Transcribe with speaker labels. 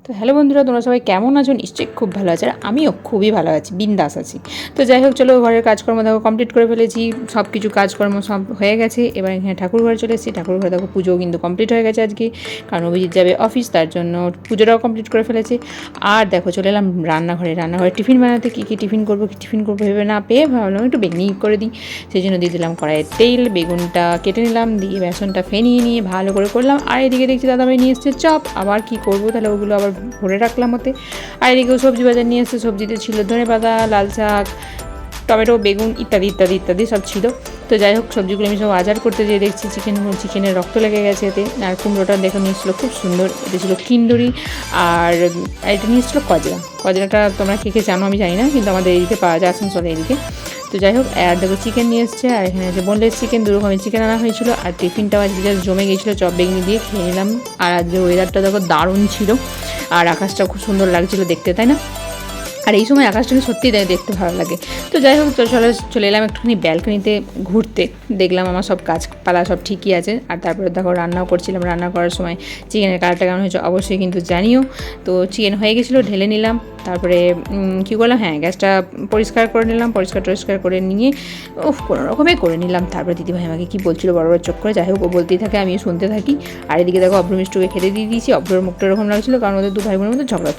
Speaker 1: তো হ্যালো বন্ধুরা, তোমরা সবাই কেমন আছো? নিশ্চয়ই খুব ভালো আছে, আর আমিও খুবই ভালো আছি, বিন্দাস আছি। তো যাই হোক, চলো ঘরের কাজকর্ম দেখো কমপ্লিট করে ফেলেছি, সব কিছু কাজকর্ম সব হয়ে গেছে। এবার এখানে ঠাকুর ঘরে চলে এসেছি। ঠাকুর ঘরে দেখো পুজোও কিন্তু কমপ্লিট হয়ে গেছে আজকে, কারণ অভিজিৎ যাবে অফিস, তার জন্য পুজোটাও কমপ্লিট করে ফেলেছি। আর দেখো চলে এলাম রান্নাঘরে টিফিন বানাতে। কী টিফিন করবো ভেবে না পেয়ে ভাবলাম একটু বেগনি করে দিই। সেই জন্য দিয়ে দিলাম কড়াইয়ের তেল, বেগুনটা কেটে নিলাম, দিয়ে বেসনটা ফেনিয়ে নিয়ে ভালো করে করলাম। আর এদিকে দেখছি দাদাভাই নিয়ে এসছে চপ। আবার কি করবো, তাহলে ওগুলো আবার ভরে রাখলাম ওতে। আর এদিকেও সবজি বাজার নিয়ে এসছে, সবজিতে ছিল ধনেপাতা, লাল শাক, টমেটো, বেগুন ইত্যাদি ইত্যাদি ইত্যাদি সব ছিল। তো যাই হোক, সবজিগুলো আমি সব বাজার করতে যেয়ে দেখছি চিকেনের রক্ত লেগে গেছে এতে। আর কুমড়োটা দেখে নিয়েছিলো খুব সুন্দর, এতে ছিল কিন্ডুরি। আর এটা নিয়েছিলো কজরাটা তোমরা কে জানো আমি জানি না, কিন্তু আমাদের এইদিকে পাওয়া যায় আসানসোলে এইদিকে। তো যাই হোক, আর দেখো চিকেন নিয়ে এসছে, আর এখানে যে বোনলেস চিকেন, দু রকমের চিকেন আনা হয়েছিল। আর টিফিনটাও আজকে জাস্ট জমে গিয়েছিলো, চপ বেগনি দিয়ে খেয়ে নিলাম। আর আজকে ওয়েদারটা দেখো দারুণ ছিল, আর আকাশটা খুব সুন্দর লাগছিলো দেখতে, তাই না? আর এই সময় আকাশটাকে সত্যিই দেখতে ভালো লাগে। তো যাই হোক, চলে এলাম একটুখানি ব্যালকনিতে ঘুরতে। দেখলাম আমার সব গাছপালা সব ঠিকই আছে। আর তারপরে দেখো রান্নাও করছিলাম, রান্না করার সময় চিকেনের কালারটা কেমন হয়েছে অবশ্যই কিন্তু জানিও। তো চিকেন হয়ে গেছিলো, ঢেলে নিলাম। তারপরে কী করলাম, গ্যাসটা পরিষ্কার করে নিলাম, পরিষ্কার করে নিয়ে কোনো রকমে করে নিলাম। তারপরে দিদিভাই আমাকে কী বলছিল বড় বড় চোখ করে, যাই হোক ও বলতেই থাকে, আমিও শুনতে থাকি। আর এদিকে দেখো অভ্র মিষ্টুকে খেতে দিয়ে দিয়েছি। অভ্রর মুখটা এরকম লাগছিলো, কারণ ওদের দু ভাই বোনের মধ্যে ঝগড়া।